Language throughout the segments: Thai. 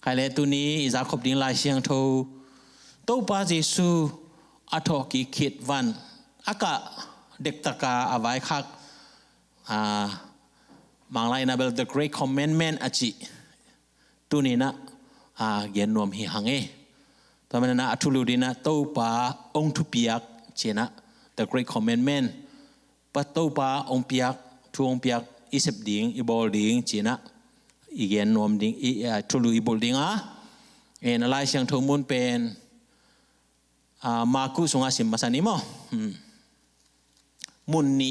hai le tu ni za khop ding lai siang tho to pa Jesu atho ki khit van aka dek taka avai khak mang lai na bel the great commandment achi tu ni na gen nom hi hange to man na athulu dina to pa ong thu piak chena the great commandment pa to pa ong piak thu ong piak isep ding ibol ding chena igen nom ding thulu ibol ding en lai siang tho mun pen maku sunga sim masani mo mun ni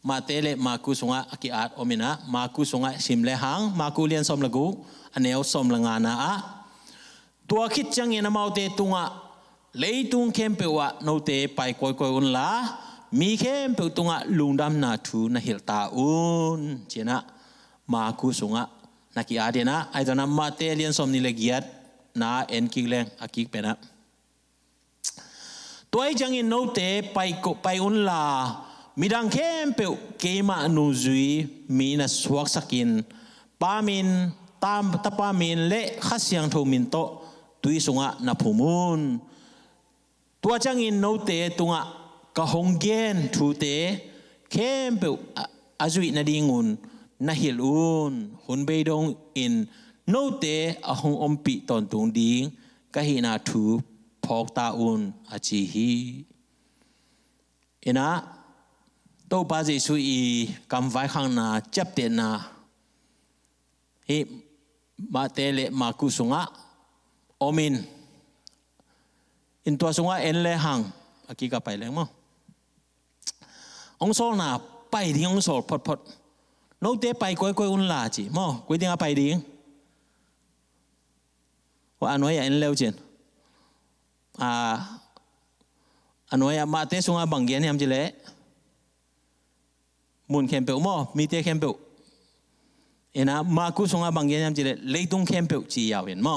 matele maku sunga aki at omina maku sunga sim le hang maku lian som lagu aneu som langana tua khit chang ina maute tunga leitung kempe wa note pai koi koi un la mi kempe tunga lungdam na thu na hilta un chena maku sunga naki adena aidona mate lian som ni legiat na en kileng akik pena toy chang in note pai un la midang kempe kema nu zui mi na swak sakin pamin tam tapamin le khasyang tho min to tui sunga na phumun tua chang in note tunga ka honggen thu te kempe azui na dingun na hilun hun beidong in note ahong ompi ton tung ding ka hina thu phok ta un achi hi ina to pa Jesu i kam vai khang na chap te na hi ma tele ma ku sunga omin in tua sunga en le hang aki ka pai leng mo ong sol na pai ding ong sol phot phot no te pai koi koi un la chi mo koi ding a pai ding wa anoi ya en leu chen anoi ya ma te sunga bang gen yam chi le mun kempe mo mi te kempe ena ma ku sunga bang gen yam chi le leitung kempe chi yaw en mo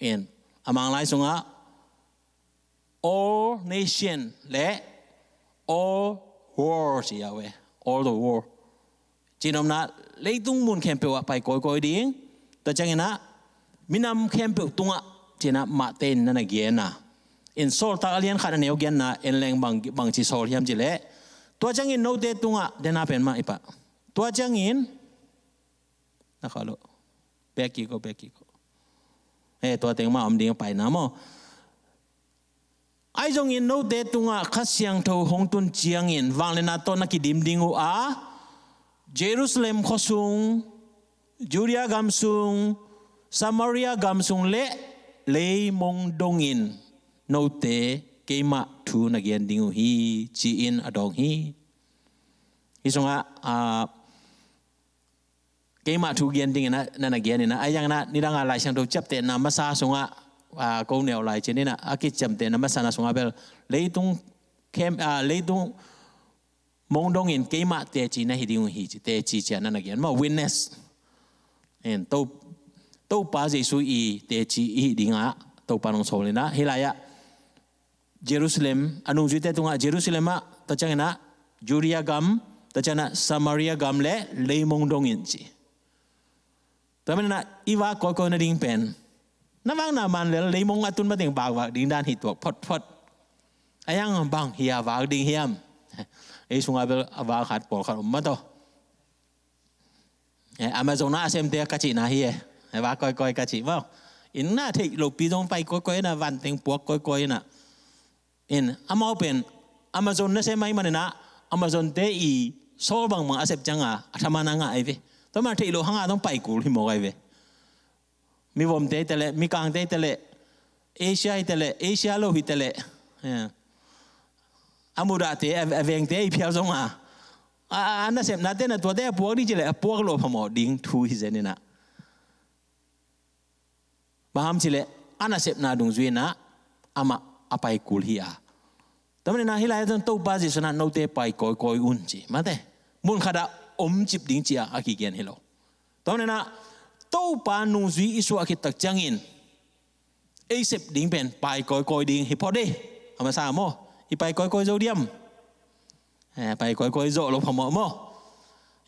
en amang lai sunga all nation le all war chi yaw all the war chinom na leitung mun kempe wa pai koi koi ding ta chang ena minam kempe tunga chena ma ten na gen na in sol ta alian khan neu gen na en leng bang chi sol yam chi le tua chang in no te tunga dena pen ma ipa tua chang in na khalo beki ko tua teng ma om ding pai na mo ai jong in no te tunga khasyang tho hong tun chiang in wang le na to na ki dim ding u Jerusalem khosung Judea gamsung Samaria gamsung le mong dongin no te keima thu na gen dingu hi chi in adong hi isonga keima thu gen ding na gen na ayang na nidanga lai sang do chap te na masa songa ko neo lai chen na aki cham te na masa na songa bel leitung kem leitung mong dong in keima te chi na hi dingu hi te chi chen na gen ma witness en to pa Jesu i te chi i dinga to panong solina hilaya Jerusalem anung juite tunga Jerusalem ta changena Judea gam ta chana Samaria gam le leimong dongin chi tamena iwa ko na ding pen nawang na man le leimong atun ma teng bag wa ding dan hi tok phot ayang bang hiya wa ding hiam ei sunga bel awa khat por khat ma to Amazon na sem te ka chi na hi wa koi ka chi wa in na thei lo pi dong pai koi na van teng puak koi na in amau pen Amazon na se mai manena Amazon te i sol bang ma asep changa athamana nga ai ve to ma thei lo hanga dong pai ku hi mo ai ve mi vom te tele mi kang te tele Asia lo hi tele amura te aveng te i phiao zonga ana sem na te na to te puak di chile puak lo phamo ding thu hi zenina baham chile ana sep na dung zuina ama apai kul hi tamne na hilai don to ba ji sana no te pai koi un chi mate mun khada om chip ding chia aki gen hello tamne na to pa nu zui isu aki tak changin ei sep ding pen pai koi ding hi phode ama sa mo i pai koi zodium pai koi zo lo phamo mo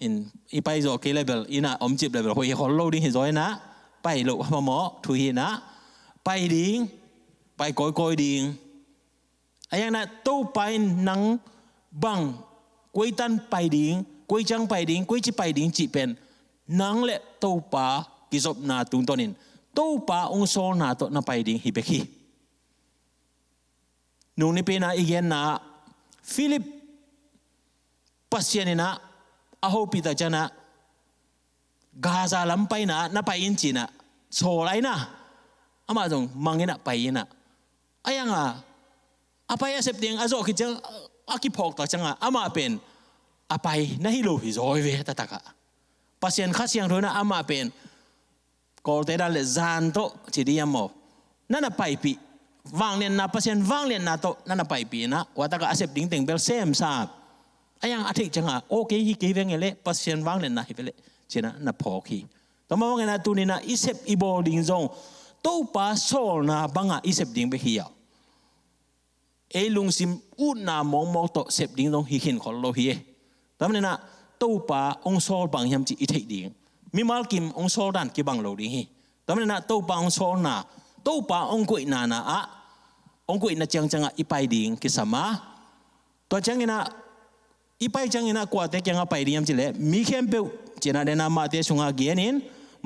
in i pai zo ke level ina om chip level hoi hol lo ding hi zoi na ไปโลกพมอทุยนะไปดิ้งไปก้อยดิ้งไอ้ยังนะตู้ไปนังบังกุยตันไปดิ้งกุยจังไปดิ้งกุยจีไปดิ้งจีเป็นนังเละตู้ปากิจบนาตุงตอนินตู้ปาองโซนาโตนาไปดิ้งฮิเบคีนูนี่เป็นอีกอย่างนะฟิลิปปัสยานินะอาโฮปิตาจนะกาซาลัมไปนะไปอินจีนะโซไลนะอามาจงมังเงินะไปนะอายังapa ya septing azo kijang akipok ta changa ama pen apai na hilo hi zoi ve ta taka pasien khasiang thona ama pen kol te da le zan to chidiamo nana pai pi wang len na pasien wang len na to nana pai pi na wataka asep ding teng bel sem sa ayang athik changa okay hi ke veng ele pasien wang len na hi vele chena na phok hi to ma wang na tu ni na isep ibo ding zong to pa sol na banga isep ding be hi ya lung sim u na mong mong to sep ding dong hi hin khol lo hi tam ne na to pa ong sol bang yam chi i thei ding mi mal kim ong sol dan ki bang lo ding hi tam ne na to pa ong sol na to pa ong koi na a ong koi na chang chang i pai ding ki sama to chang ina i pai chang ina kwa te kyang a pai ding yam chi le mi khem pe chena de na ma te sunga genin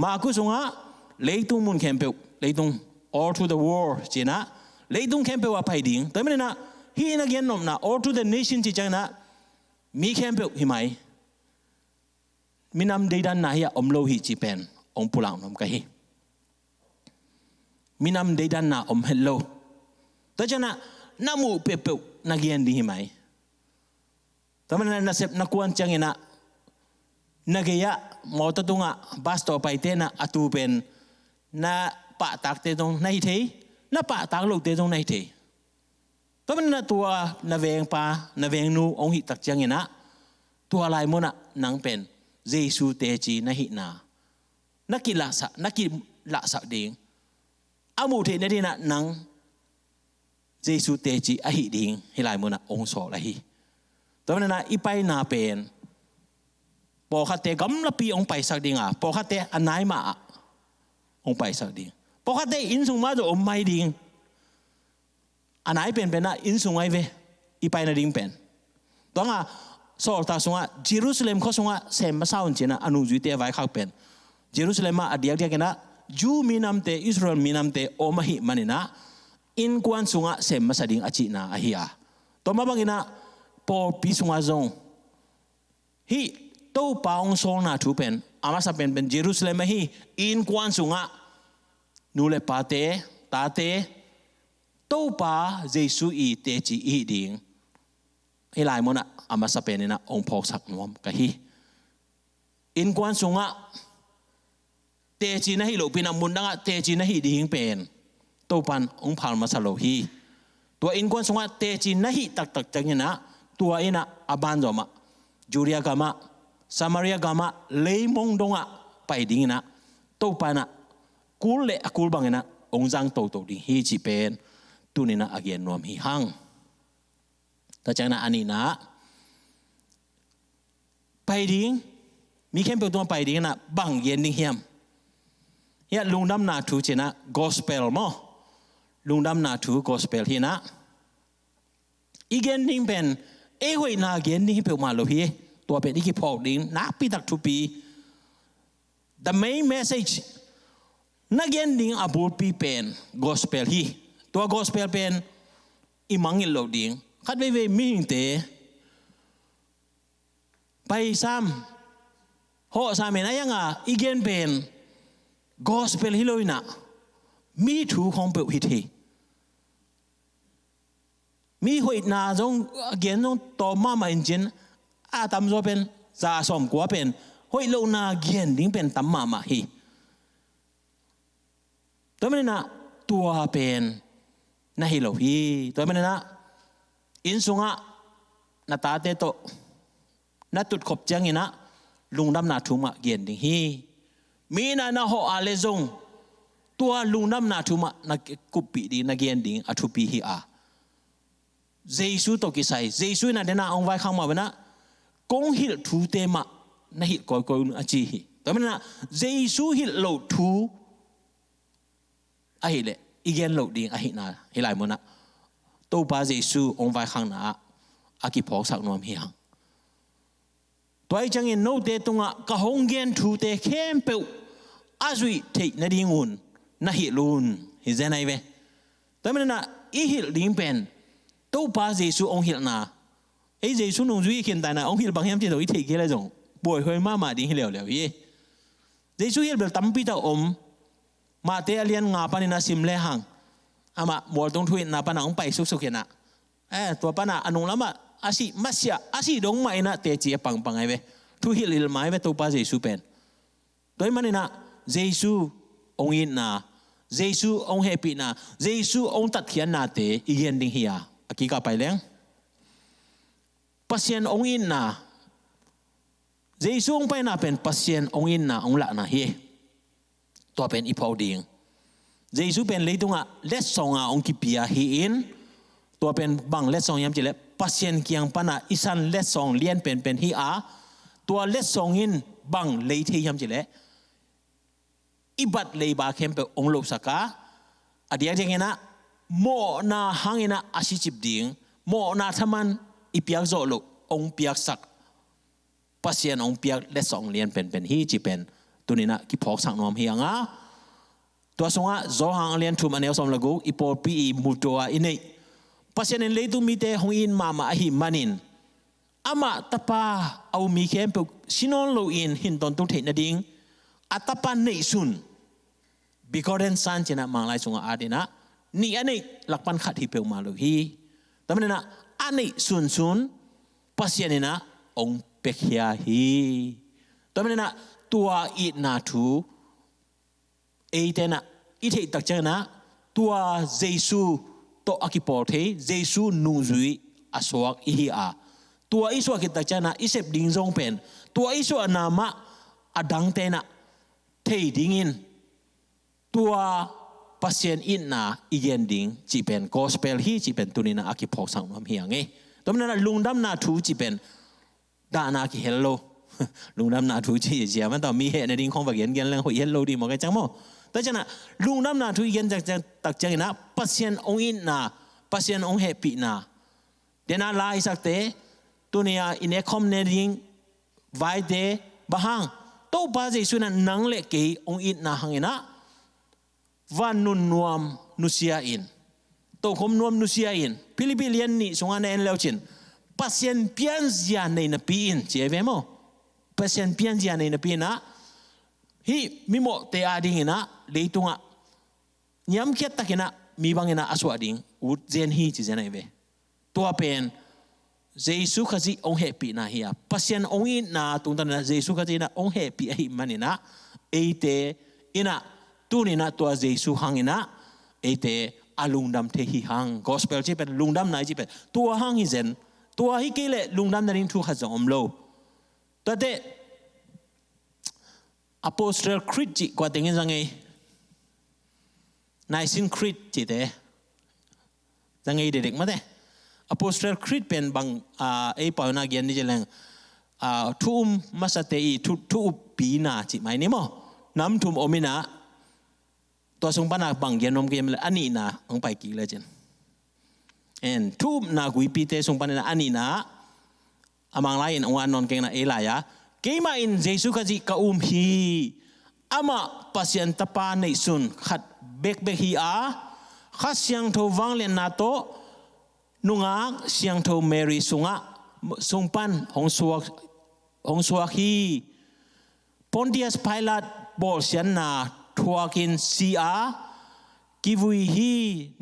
ma ku sunga leitung mun khem pe leitung all to the war chena leitung kempe wa pai ding tamne na hi na gen nom na all to the nation chi chang na mi kempe hi mai minam deidan na ya om lo hi chi pen ong pulang nom ka hi minam deidan na om hello ta chana namu pe pe na gen di hi mai tamne na sep na kuan chang ina nageya mo ta tunga bas to pai te na atu pen na pa tak te dong nai thei na pa tak lo te dong nai thei to man na tua na veng pa na veng nu ong hi tak chang ina tua lai mo na nang pen jesu te chi na hi na nakila sa nakila sa ding amu the na dina nang jesu te chi a hi ding hi lai mo na ong so la hi to man na ipai na pen po kha te gam la pi ong pai sak ding a po kha te anai ma ong pai sak ding po kha te in sung ma do om mai ding anai pen pen na in sung ai ve ipai na ding pen to nga so ta sunga jerusalem kho sunga sem ma saun china anu ju te vai khak pen jerusalem ma adiak dia kena ju minam te israel minam te o ma hi manina in kwan sunga sem ma sading achi na a hi a to ma bangina po pi sunga zong hi to paung so na thu pen ama sa pen pen jerusalem hi in kwan sunga nu le pa te ta te to pa jesu i te chi i ding hi lai mo na ama sa pen na ong phok sak nom ka hi in kwan sunga te chi na hi lo pin amun na te chi na hi ding pen to pan ong phal ma sa lo hi tua in kwan sunga te chi na hi tak tak chang na tua ina aban zo ma juria gama samaria gama leimong donga pai ding na to pa na kul le akul bang na ong jang to to ding hi chi pen tu ni na again nom hi hang ta chang na ani na pai ding mi khem pe to pai ding na bang yen ding hiam ya lung dam na thu chena gospel mo lung dam na thu gospel hi na igen ding pen e hoi na gen ding pe ma lo hi to pen iki phok ding na pi tak thu pi the main message na gen ding abul pi pen gospel hi to gospel pen imangil lo ding khat ve ve mi te pai sam ho sa men ayanga igen pen gospel hiloina mi thu khong pe hi thi mi hoi na jong again jong to ma ma engine a tam zo pen za som kwa pen hoi lo na gen ding pen tam ma ma hi to men na tua pen na hi lo hi to men na in sunga na ta te to na tut khop chang ina lung dam na thu ma gen ding hi mi na ho ale zong tua lung dam na thu ma na kupi di na gen ding a thu pi hi a jesu to ki sai jesu na dena ong vai khang ma bana kong hil thu te ma na hit koi koi a chi hi to men na jesu hil lo thu อะฮิเลอีเกนโลดิ้งอะฮินาฮิไลมุนะตัวบาเยซูองไว้ข้างหน้าอากิพอกสักนวมเฮียงตัวไอ้จังเงินโนเตตุงะกะฮงเกนทูเตเข้มเปวอาจุยเทนดิ่งอุนน่าฮิลุนฮิเจนัยเวแต่มันน่ะอีฮิลดิ่งเป็นตัวบาเยซูองฮิลนาไอ้เยซูนุ่งจุยเขียนแต่น่ะองฮิลบางแห่งที่ตัวอีเทกี่เลยจงป่วยเคยมาดิ่งฮิเลวเลวยี่เยซูฮิลเบลตั้มปีตาอมมาเตอเลียนงาปานินาซิมเลหังอามาบอลตรงทวินนาปานาองไปสุกๆเห็นนะตัวปานาอนุลามาอาศิมัสยาอาศิดงไม่นะเตจีปังไงเว้ทุฮิลิลไม่เว้ตัวป้าเยซูเป็นโดยมันนะเยซูองอินนาเยซูองเฮปีนาเยซูองตัดเขียนนาเตอีเย็นดิ่งเฮียอากิกาไปเลี้ยงปัสเซียนองอินนาเยซูองไปนาเป็นปัสเซียนองอินนาองละนาเฮตัวเป็นอีพอดิ่งเยซูเป็นเลยตรงอ่ะเลสซองอ่ะองคิปิอาฮีอินตัวเป็นบังเลสซองยามจิเลปัสเซียนเกียงปานะอิสันเลสซองเลียนเป็นฮีอาตัวเลสซองอินบังเลยที่ยามจิเลอิบัดเลยบาเข้มเป็นองลูกสักกะอดีตอย่างเงี้ยนะโมนาหังเงี้ยนะอาศิจิบดิ่งโมนาทมันอีเปียกโจลุองเปียกสักปัสเซียนองเปียกเลสซองเลียนเป็นฮีจิเป็นตัวนี้นะกิพอกสังนอมเฮียงอ่ะตัวสงฆ์โจหังเลียนทุมันเอลสมลกูอีปอปีอีมุตัวอินเนปัสเซียนเลยตุมิเตหงอินมาอหิมันินอามาตาปาเอามีเข้มเปชินอนโลอินหินตอนตุเทนดิ่งอัตปาเนซุนบิกอเรนซันเจนะมังไลสงฆ์อาดินะนี่อันนี้หลักปันขัดที่เปลมาโลฮีแต่มันนะอันนี้ซุนปัสเซียนนะองเปกยาฮีแต่มันนะตัวอีนาทูเอเตนะอีเทตักเจนะตัวเยซูโตอากิปอลเทเยซูนูซุยอาสวกอีฮีอาตัวอิสวากิตักเจนะอิเซบดิงซงเป็นตัวอิสวานามะอดังเตนะเทดิงินตัวปัสเซียนอินนาอีเยนดิงจีเป็นกอสเปลฮีจีเป็นตุนินะอากิพอกสังนมเฮียงเอตัวนั้นลุงดำนาทูจีเป็นดานากิเฮลโลลุงดำนาทูจีเจียมันต้องมีเหตุในดิ่งของบักเย็นเรื่องหัวเฮลโลดีหมดกันจังมั้งแต่ฉะนั้นลุงดำนาทูเย็นจากตักใจนะปัสเซียนองอินนาปัสเซียนองเฮปีนาเดน่าลายสักเตตัวเนี้ยอินเอคอมเนดิ่งไว้เดบ้างตัวบาเจสุนันนังเล็กเกยองอินนาหังนะวันนุนนวมนุเซียอินตัวคมนวมนุเซียอินพิลิปิเลียนนี่สงอันเอ็นเลวจินปัสเซียนเปียนเซียในนปีอินเจเวโมปัสเซียนเปียนเซียในนปีนะฮีมิโมเตอาดิงนะเลยตุงะยามเขียนตะกินะมีบางนะอสวาดิงอุดเจนฮีจิเจนไอเวตัวเป็นเยซูขจิองเฮปีนะฮียปัสเซียนองอินนะตุงตันนะเยซูขจินะองเฮปีไอมันนะเอเตอินะตัวนี้นะตัวเยซูหังนะเอเตอาลุงดำเทหิหังกอสเปลจีเป็นลุงดำไหนจีเป็นตัวหังฮิเซนตัวฮิเกเลลุงดำนั่นทุกขจอมโลแต่เดอโพสเตอร์คริสจิกว่าแต่งยังไงนายซินคริสจิเตยังไงเด็กๆมาเตอโพสเตอร์คริสเป็นบางไอ้ปอยนาเกียนนี่จะแรงทุ่มมาสเตอีทุ่มปีนาจิไหมนี่มั้งน้ำทุ่มโอมินาตัวสงปนาบางเกียนนมเกียนเลยอันนี้นะองไปกี่เลยจันทุ่มนากุยปีเตสงปนาอันนี้นะอามังไลน์องอันนนเก่งนะเอลายะเกี่ยมาอินเยซูขจิกะฮีอามาปัสยันตปาในสุนขัดเบกฮีอาขัดเสียงทวังเลนนาโตนุงาเสียงทเมรีสุงะสุงปันหงสวกฮีปอนดิอัสไพลาตบอลเสียนนาทัวกินซีอากิวุยฮี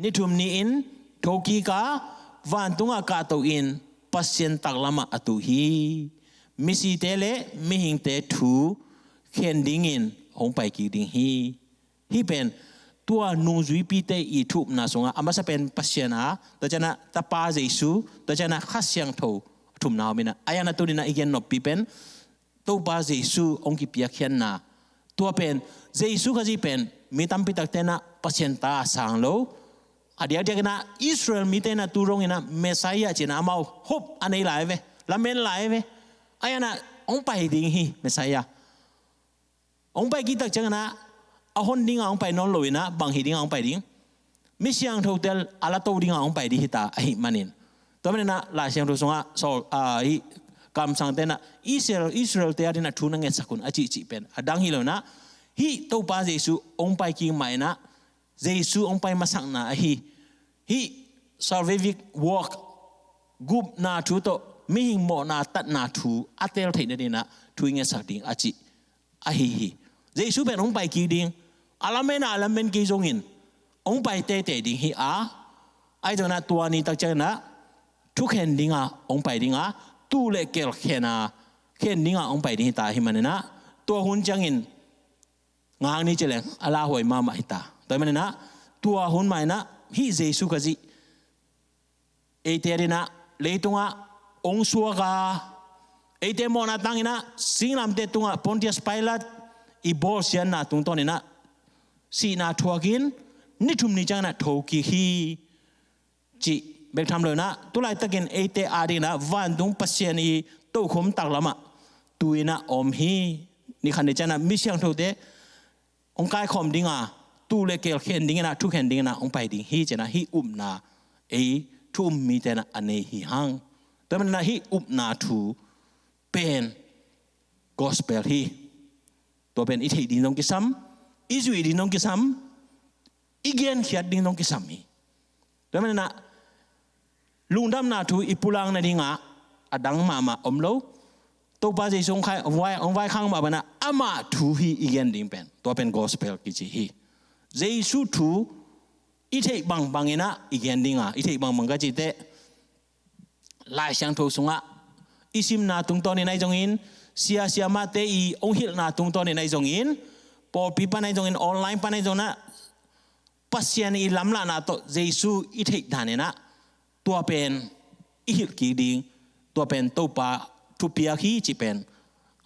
นิทุมนีอินโทกีกาวันตุงากาโตอินปัสยันตักลามาอตุฮีมิสิเตเลมิหิงเตทูเข็นดิ่งอินหงไปกี่ดิ่งฮีเป็นตัวนุ่งจุยปีเตอีทุบนาสงะอามาสเป็นปัสยันอาแต่จะนะตาปาเจสุแต่จะนะขัดเสียงโททุบนามินะอายานาตัวนี้นะอีกอย่างนบปีเป็นตัวปาเจสุองกิเปียเขียนนาตัวเป็นเจสุก็จะเป็นมีตั้มปิตักเตนะปัสยันตาสังโลอดีตเด็กนะอิสราเอลมีเตนะตูรงนะเมสายาจีนะมาฮุบอันนี้หลายเวละเมนหลายเวอายานะองไปดิ่งฮีเมสายาองไปกี่ตักจังนะ อาหอนดิ้งอ่างไปนอนลอยนะบางหิดิ้งอ่างไปดิ้งมิเชียงทูเตลอาลาโตดิ้งอ่างไปดิฮิตาไอ้มันนินตัวมันนะลาเชียงทูสงะโซกำสังเตนะอิสราเอลเตียดินะทุนังเงสักุนอจิเป็นดังฮิโลนะฮิตัวป้าเยซูองไปกิงไม่นะเยซูองไปมาสังนะฮิsalvific work group na thu to mi mo na tat na thu atel thai na dina thu nge sak ding achi a hi jesu ben ong pai ki ding alamen ki jong in ong pai te ding hi a ai jona tua ni tak cha na thu khen ding a ong pai ding a tu le kel khena khen ding a ong pai ding ta hi man na tua hun chang in ngang ni cheleng ala hoi ma ma hi ta ta man na tua hun mai na hi jesu ka ji eterina leitunga ongsuaga ete mona tangina singlam te tunga Pontius Pilate I bolsian na tungtonina si na thuakin nithum ni changna thoki hi chi bek tham lo na tulai takin ete adina van tung pasien I to khom taklama tuina om hi ni khan chana misyang thote ongkai khom dinga tu le kel khen dingena thu khen dingena ong pai ding hi chana hi umnaทุ่มมีแต่นะอันนี้หิฮังแต่มันนะฮิอุปนาทูเป็นกอสเปลฮีตัวเป็นอิทธิดินงกิซัมอิจุยดินงกิซัมอีเกนขีดดินงกิซัมฮีแต่มันนะลุงดำนาทูอิปุลังนะดิงะอดังมาอมโลตัวป้าจะส่งใครองไว้ข้างมาบ้านะอามาทูฮีอีเกนดิงเป็นตัวเป็นกอสเปลกิจิฮีเจสุทูอีเทบังเงินะอีกอย่างดิ้งอีเทบังก็จิตเตลายช่างทุกสงะอิสิมนาตุงตอนในจงอินเสียมาเตอีองหิลนาตุงตอนในจงอินพอปีปันในจงอินออนไลน์ปันในจงนะปัสยานีลำลานาโตเจซูอีเทดานนะตัวเป็นอีหิลกีดิ้งตัวเป็นตัวปาทุพิอาคีจิเป็น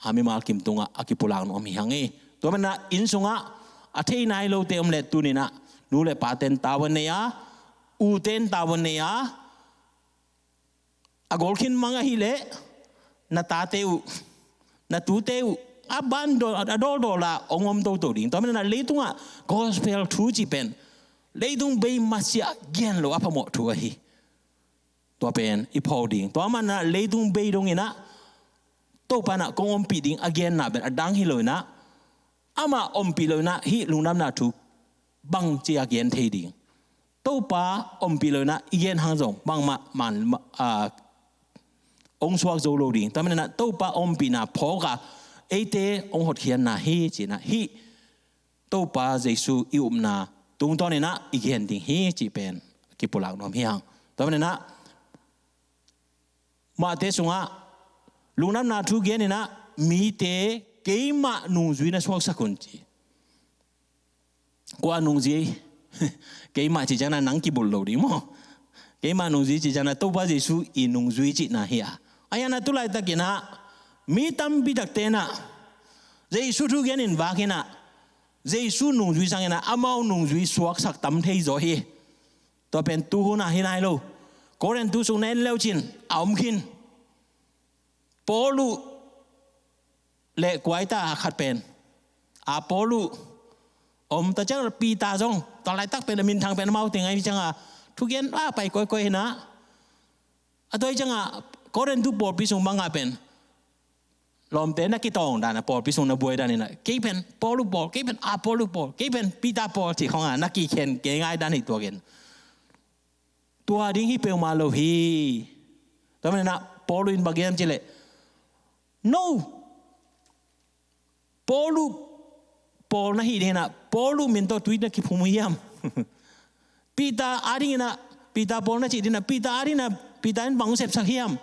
หามิมาคิมตุงอากิปุลังนอมิฮังตัวมันนะอินสงะอาเทนายโลเตอมเลตุนินะนูเลปาเตนตาวันเนียอูเตนตาวันเนียอากอลขินมังฮิเลนาตาเตวนาตูเตวอาบันโดอดอลโดลาองอมโตดิ้งตอนนั้นเลตุงะกอสเปลทูจิเป็นเลตุงเบย์มาเสียเกียนโลอาพมอทัวฮีตัวเป็นอีพอดิ้งตัวมันนะเลตุงเบย์ตรงนี้นะโตปานะกงอมปีดิ้งอเกียนนะเป็นอดังฮิโลนะอามาอมปีโลนะฮิลุงน้ำนาทูบังเจียเกียนเทดิงตัวป้าอมปีเลยนะอีเกียนหางจงบังมันองสวกโจโลดิงแต่มันนะตัวป้าอมปีนะพอกะเอเตองหดเขียนนะฮีจีนะฮีตัวป้าเจสูอิอุมนะตรงตอนนี้นะอีเกียนดิงฮีจีเป็นกิปุลักนอมฮีฮังแต่มันนะมาเตสุงะลุงน้ำนาทุกเกียนนี่นะมีเตเกย์มาหนุ่งจุยนะสวกสักคนจีกว่านุ่งจีเกี่ยมาจีจังนั้นนังกิบุลโลดีมั้งเกี่ยมานุ่งจีจีจังนั้นตัวป้าเจสูอินุ่งจุยจีน่ะเฮียอายันนั้นตุลายตะกินะมีตั้มบิดักเตนะเจสูทุกอย่างนินวากินะเจสูนุ่งจุยสังกินะอามานุ่งจุยสวกสักตั้มเทยโจเฮตัวเป็นตู้หุ่นอะเฮนายโลโกเรนตู้สุงเนนเลวจินเอามขินปอลูเละกวยตาขัดเป็นอาปอลูแต่เจ้าปีตาจงตอนไรตักเป็นมินทางเป็นเมาถึงไงจังทุกเย็นไปก้อยๆนะตัวจังก็เรียนทุกบทพิสุงบังเป็นลมเตนักกีตองดานะบทพิสุงนับวยดานี่นะเกี่ยเป็นปอลูบอลเกี่ยเป็นปอลูบอลเกี่ยเป็นปีตาบอลที่ของนักกีเขียนเก่งง่ายด้านนี้ตัวเก่งตัวดิ้งที่เปลมาโลฮีแต่มันนะปอลูอินบางอย่างเจเล่ no ปอลูPaul na hidi na Paulu minto tweet na kipumiyam pita ari na pita Paul na chidi na pita ari na pita in bang sep sak hiam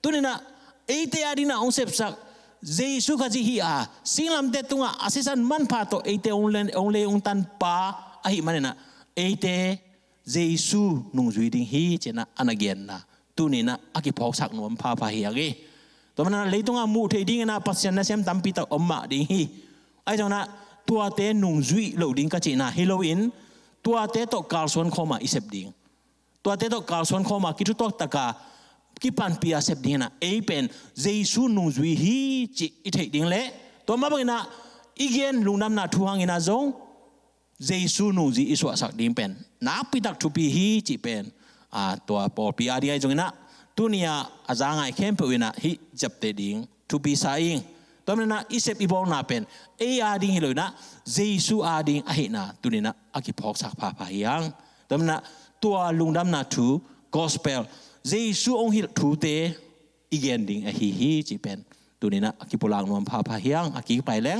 tuni na ete ari na ong sep sak Jesu ka ji hi singlam te tunga asisan man pa to ete onle ong tan pa ahi manena ete Jesu nung zuiding hi chena anagen na tuni na aki phok sak nom pa hi age to mana leitunga mu the ding na pasyan na sem tam pita omma ding hi ai jong naตัวเตนุ่งจุยเหลาดิ้งก็จีน่าฮิโลอินตัวเตตกาลส่วนเข้ามาอิเซบดิ้งตัวเตตกาลส่วนเข้ามาคิดตัวตะกากิปันปีอาเซบดิ้งนะเป็นเจสูนุ่งจุยฮีจีอิเทดิ้งเล่ตัวมาบังนะอีเกนลุงน้ำนาทูหังอินาจง เยซูนูจีอิสวาสักดิมเป็นนักพิทักษ์ทุปีฮีจีเป็นตัวปอปีอาดีไอจงนะตัวนี้อาจารย์ไอเข้มเปวินะฮีจับเตดิ้งทุปีสายตัวนั้นนะอิเซปอีบอลนาเป็นอาดิ้งฮิโลนะเยซูอาดิ้งอาหินะตัวนี้นะอากิพอกสักพาพายังตัวนั้นนะตัวลุงดำนะทูกอสเปลเยซูองฮิทูเตอีเกนดิ้งอาฮีฮีจีเป็นตัวนี้นะอากิปุลังนวมพาพายังอากิไปแรง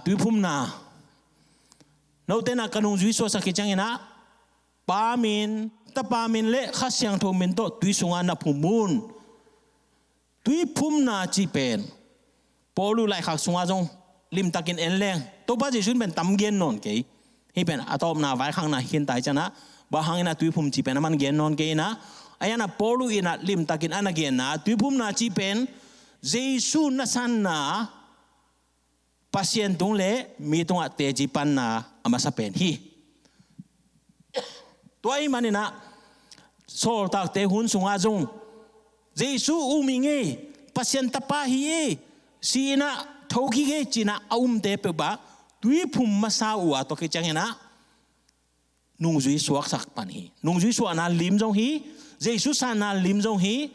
ตุยพุ่มนาโน้ตนะกันงจุยสวสักจังนะปามินตะปามินเละข้าเสียงทมินโตตุยสงานะพุ่มมุนตุยพุ่มนาจีเป็นพอลูไลขักสงาจงลิมตะกินเอ็นแรงตัวบ้าจีชุนเป็นตำเกียนนนเกยฮีเป็นอาตอมนาไว้ข้างนาเขียนตายจังนะบ้าหังนะตุยพุ่มจีเป็นมันเกียนนนเกยนะไอ้ยันนะพอลูอินะลิมตะกินอันนักเกียนนะตุยพุ่มนาจีเป็นเยซูนัสันนาpasien tung le mi tung at teji pan na amasa pen hi tuai manina sol tak te hun sunga jong jesu uminge pasien tapa hi si na thoki ge china te pe ba tui phum masa wa to ke changena nung zui suak sak pan hi nung zui suak na lim jong hi jesu sa na lim jong hi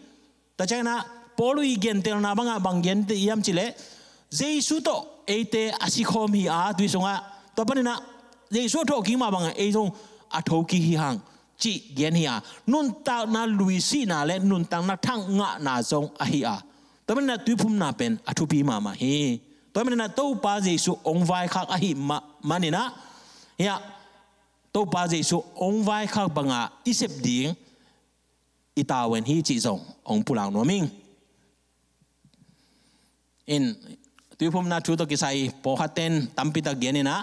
ta changena polu igen tel na banga banggen te yam chile jesu to ete asikhom hi tui songa to panina jesu tho ki ma banga e jong athoki hi hang chi gen hi nun ta na luisi na le nun tang na thang nga na jong a hi to panina tui phum na pen athupi ma ma hi to panina to pa jesu ong vai khak a hi manina ya to pa jesu ong vai khak banga isep ding itawen hi chi jong ong pulang no ming inตุยพุ่มนาชูตกิสัยพอขัดเต้นตั้มปิตาเกียนนะ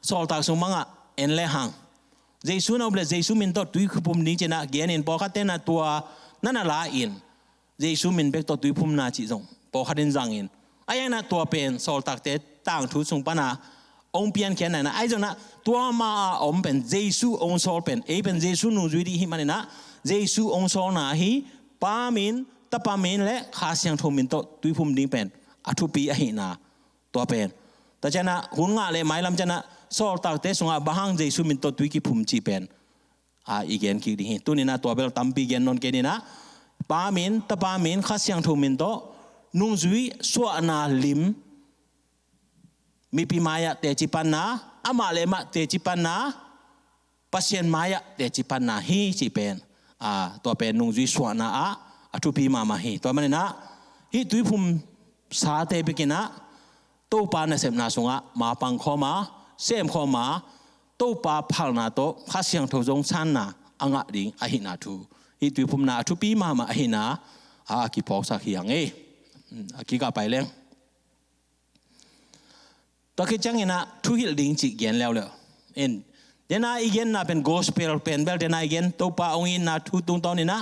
สอลตากสมังเอ็นเลหังเจสุน่าเบลเจสุมินโตตุยพุ่มนี้เจนะเกียนินพอขัดเต้นนะตัวนั่นน่ะลาอินเจสุมินเบกตัวตุยพุ่มนาจิจงพอขัดเต้นจังอินไอ้ยังนะตัวเป็นสอลตากเตต่างทุสงปนาองเปียนแค่ไหนนะไอ้จังนะตัวมาองเป็นเจสุองสอลเป็นเป็นเจสุนูจุยดีฮิมันนะเจสุองสอลนาฮิปามินตะปามินและข้าเสียงทมินโตตุยพุ่มนี้เป็นอัทุปีอหินาตัวเป็นแต่เจ้านะหุ่นงาเลยหมายลำเจ้านะสอลตักเตสงาบางเจสุมินตัวตุยกิพุ่มจีเป็นอีเกนคิดดีตัวนี้นะตัวเบลตัมปีเกนนนเกนี่นะปามินตะปามินข้าเสียงทมินโตนุ่งจุยสวนาลิมมีปีมายะเตจิปันนาอามาเลมะเตจิปันนาปัสเซียนมายะเตจิปันนาฮีจีเป็นตัวเป็นนุ่งจุยสวนาอัทุปีมาฮีตัวมันนะฮีตุยพุ่มสาเตปิกินะตู้ปาเนเสมนาสงะมาปังข้อมาเสมข้อมาตู้ปาพังนาโตข้าเสียงทจงชันนาอ่างดิ่งอหินาทูอีตุยพุ่มนาทุปีมาอหินากิพอกสักเฮียงกิกาไปเลี้ยงตัวคิดจังเงินะทุหิลดิ่งจิเกียนแล้วเดน่าอีเกียนน่าเป็นโกสเปลเป็นเบลเดน่าอีเกียนตู้ปาองอินนาทุตุงตอนนี้นะ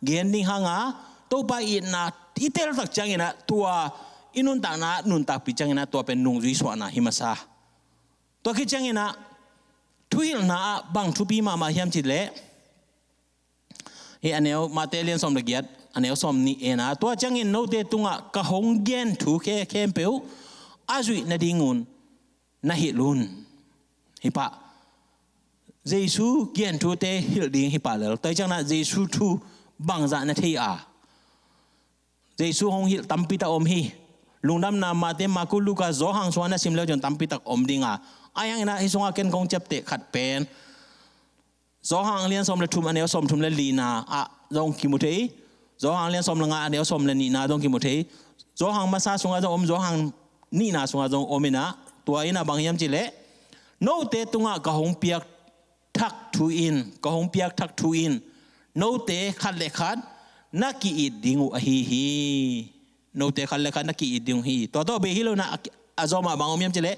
เกียนดิ่งหางตู้ปาอินนาอีเตลตักจังเงินะตัวอินุนตานะนุนตาปิจังนะตัวเป็นนุ่งจุยสวนะหิมาซาตัวคิดจังนะทุยนะบางทุปีมาเฮียมจิตเละอันเนี้ยมาเตเลียนสมละเกียดอันเนี้ยสมนี่นะตัวจังโนเตตุงะกะหงเกนทุเข้มเปียวอาจุยนาดิงูนนาฮิลุนฮิปะเจสูเกนทุเตฮิลดิงฮิปะเลยแต่จังนะเจสูทุบางจานาทีเจสูหงฮิตัมปิตาอมฮีลุงดำนามาเตมาคุลูกาโจหังสวนะซิมเลวจนตั้มปิตักอมดิงอายังนะฮิสงาเกนคงจับเตะขัดเป็นโจหังเลียนสมเลทุมอันเดียวสมทุมเลลีนาจงกิมุเทโจหังเลียนสมลงอันเดียวสมเลนีนาจงกิมุเทโจหังมาซาสงาจงอมโจหังนี่นาสงาจงอมินะตัวอินะบางยามจิเลโนเตตุงะกะหงเปียกทักทูอินกะหงเปียกทักทูอินโนเตขัดเลขัดนักกีอิดดิงูอหิฮีโนเตขันเลขันนักกีดิงฮีตัวเบฮิโลนะอาจอมาบางอมยมเจเล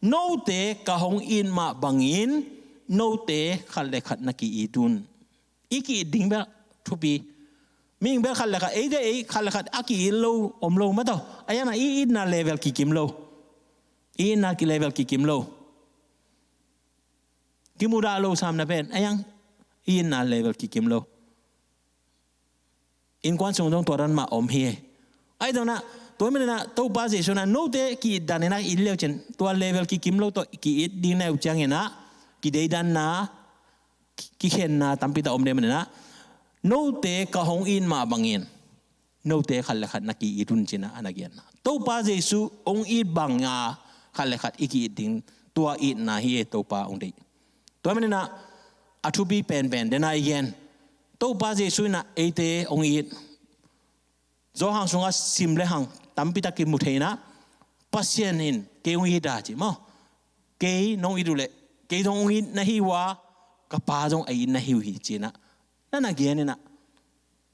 โนเตกะหงอินมาบางอินโนเตขันเลขันนักกีดุนอีกีดิงเบลทุปีมิงเบลขันเลขันเดขันเลขันอากีโลอมโลมาต่ออายังนะอีน่าเลเวลกิกิมโลอีน่ากิเลเวลกิกิมโลกิมูดาโลสามนะเป็นอายังอีน่าเลเวลกิกิมโลอินควันส่งตรงตัวรันมาอมเฮไอ้ตรงนั้น ตัวมันนะตัวป้าเจสุนะโน้ตกี่ดันนะอินเลวเช่นตัวเลเวลกี่กิมโลตัวกี่อิดดิ้งนะอุจจาระนะกี่เดดันนะกี่เข็นนะตั้มพิตาอมเดมันนะโน้ตกะหงอินมาบังอินโน้ตขัดเลขัดนักกี่อิดุนเจนะอันนักยันนะตัวป้าเจสุองอิดบังงาขัดเลขัดอีกี่อิดดิ้งตัวอิดนะฮีตัวป้าองดีตัวมันนะอัตุบีเป็นเดนายยันตัวป้าเจสุนะเอเตองอิดZohang sunga simle hang tampi tak kimuthena pasien in keung hi da chi mo ke nong idule ke dong hi na hi wa ka pa jong ai na hi hi chi na na ge ne na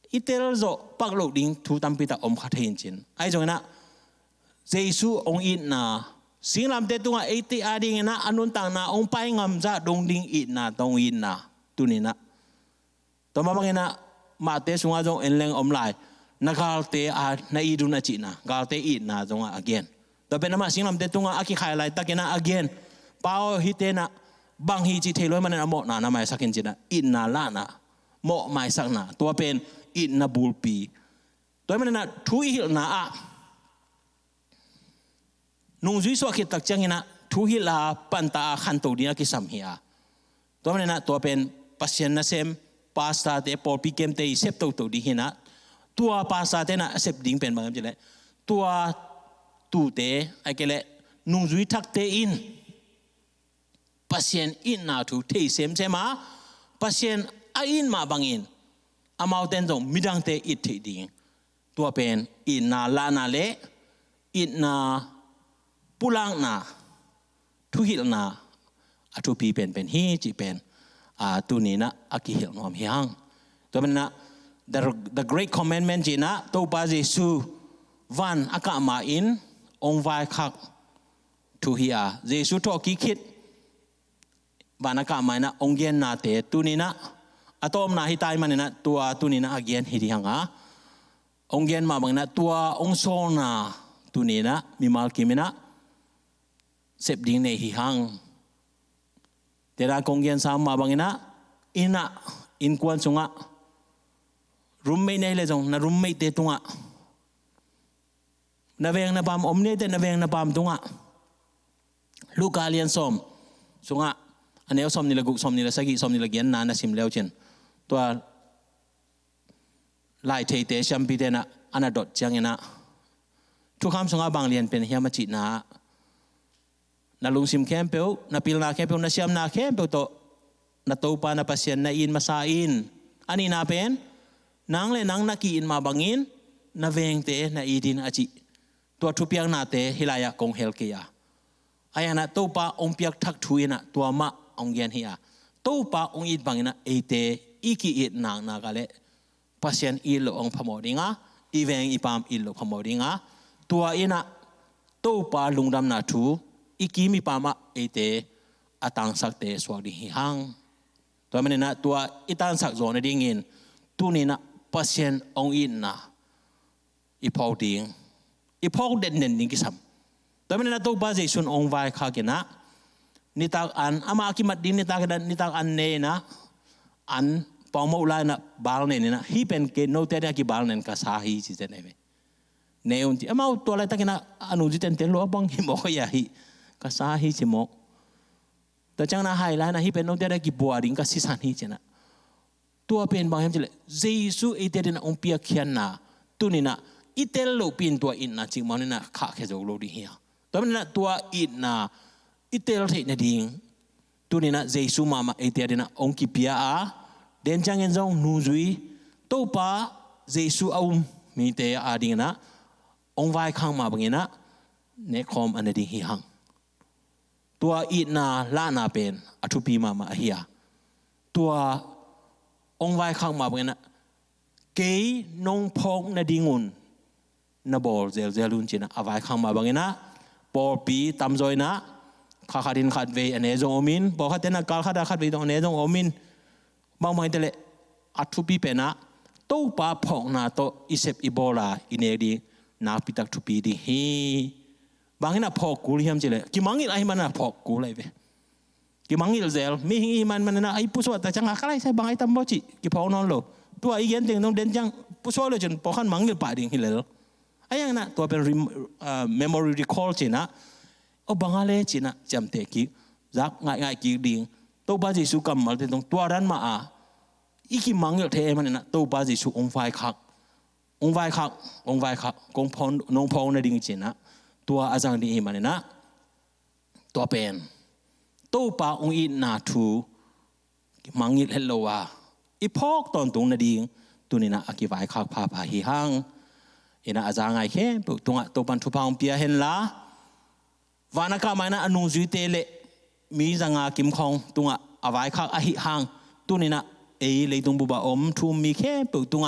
itel zo pak lo ding thu tampi ta om kha thein chin ai jong na jesu ong in na singlam te tunga 80 ading na anun tang na ong pai ngam za dong ding i na dong in na tu ni na to ma bang na ma te sunga jong en leng om lai nagalte a na idun na china galte I na zonga again to pe nama singlam te tunga aki highlight takena again pao hitena bang hi chi theloi man na mo na mai sakin china I na la na mo mai sak na to pen I na bulpi to man na thu hil na a nung zui so khit tak changina thu hila panta khan to dia ki sam hia to man na to pen pasien na sem pasta te por pi kem te sep to di hinaตัวภาษาเตนะเสพดิ้งเป็นบางอย่างเลยตัวตูเตไอ้เกล้นุ่งจุยทักเตอินพัศยันอินนาทูเทเซมเซมาพัศยันอินมาบางอินอามาเต้นจงมิดังเตอิทเทดิ้งตัวเป็นอินนาลานาเลอินนาปุลังนาทุหิลนาอทุปีเป็นฮีจีเป็นตัวนี้นะอากิหิลนอมฮิฮังตัวเป็นนะ The great commandment jina to pa Jesu van akama in ong vai khak tu hia Jesu to ki khit van akama na ong gen na te tu ni na atom na hitai man na tua tu ni na again hi hanga ong gen ma bang na tua ong so na tu ni na mi mal ki mina sep ding ne hi hang tera kong gen sam ma bang na ina in kwan sunga roommate này là giống na roommate thế tung ạ, na veng na pam om này thế na veng na pam tung ạ, Luka lian som, sung ạ, anh em som ni là gục som ni là sagi som ni là gian na sim leo chen, tua lại thấy thế xem bị thế na, anh đột chăng na,ทุกคำสงฆ์บางเรียนเป็นเฮียมาจิตna lung sim kempel, na pil na kempel na siam na kempel to, na topa na pasien na in masain, ani na pen nang le nang naki in ma bangin na veng te na idin achi to thupiang na te hilaya kong helkia ayana topa ong piak thak thuina to ma ong gen hia topa ong it bangina ete iki it nang na gale pasien ilo ong phamodinga iveng ipam ilo phamodinga tua ina topa lungdam na thu iki mi pama ete atang sak te swadi hang to manena tua itang sak zone dingin tu ni na pasien ong in na ipau ding ipau den nen ding kisam tapi na to ba jesun ong vai kha kena nitak an ama akimat din nitak an ne na an pawmo ulai na bal ne na hi pen ke no te ki bal nen ka sa hi chi te ne ne un ti ama to lai ta kena anu ji ten ten lo bang hi mo ya hi ka sa hi chi mo ta chang na hai lai na hi pen no te ki bua ding ka si san hi chenaตัวเป็นบางอย่างเลยเยซูไอเดียนองเปียเขียนนะตัวนี้นะอิเตลโลปินตัวอินนะจริงมันนี่นะข้าแค่จะโลดีเฮียตัวนี้นะตัวอินนะอิเตลเทนดิ่งตัวนี้นะเยซูมาไอเดียนองกิเปียเดินจังเงินจงนูจุยตัวป้าเยซูเอามีเตยดิ่งนะองไว้ข้างมาบางอย่างนะเนคอมอันดิ่งเฮียงตัวอินนะล้านาเป็นอัตุปีมาเฮียตัวองไว้ข้างมาเป็นนะเกยนงพงนาดิงุนนาบอลเซลลุนจีนะเอาไว้ข้างมาเป็นนะปอปีตำจอยนะข้าขัดินขัดเวอันเนจงอมินบอกขัดเตนะการขัดขัดเวตรงอันเนจงอมินบางไม่แต่ละอัตุปีเป็นนะตู้ปาพงนะโตอิเซปอิโบลาอินเอดีนาปิตักทุปีดีฮีบางนะพอกูเลียมจีเลยกิมังอิไอมันนะพอกูเลยเวกิมังอิลเซลมีหิมันนะไอผู้สวัสดิ์แต่จังหากอะไรใช่บางไอตั้มบ่จิกิพอนอนโลตัวไอเย็นเต็งต้องเดินจังผู้สวัสดิ์เลยจนพอขันมังอิลป่าดิ่งฮิเลล ไอ้ยังนะตัวเป็น memory recall จีนะโอ้บางอะไรจีนะจำเตกิรักง่ายๆกี่ดิ่งตัวบ้าจิสุกรรมมาที่ตรงตัวรันมาอีกมังอยู่เทมันนะตัวบ้าจิสุองไฟคักกงพอนน้องพองในดิ่งจีนะตัวอาจารย์ดีมันนะตัวเป็นตัวป้าองอินนาทูมังยิเฮลโลวาอีพอกตอนตรงนาดิ่งตัวนี้นะอธิบายคักพาพาหิฮังอินะอาจารย์ไงแค่ตัวปันทุพางเปียเห็นละวานักมานะอนุจุยเตเลมีจังอากิมคองตัวอวายคักอหิฮังตัวนี้นะเลยตรงบุบะอมทูมีแค่ตัว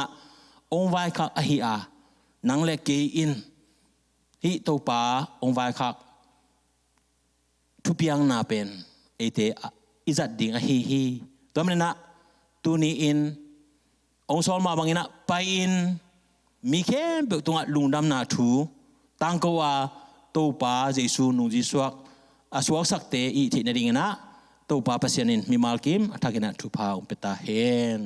องไว้คักอหิอานังเล็กเกอินฮิตัวป้าองไว้คักทุเปียงนาเป็นเตอิจัดดิ่งอหิตัวมันนะตัวนี้อินองสอลมาบางอินะไปอินมีแค่ตัวลุงดำนาทูตั้งก็ว่าตัวป้าเจสูนุจิสวกสวกสักเตอีที่นั่นเองนะตัวป้าเปเซียนินมีมาลกิมทักกินะทุพาอุปตาเฮน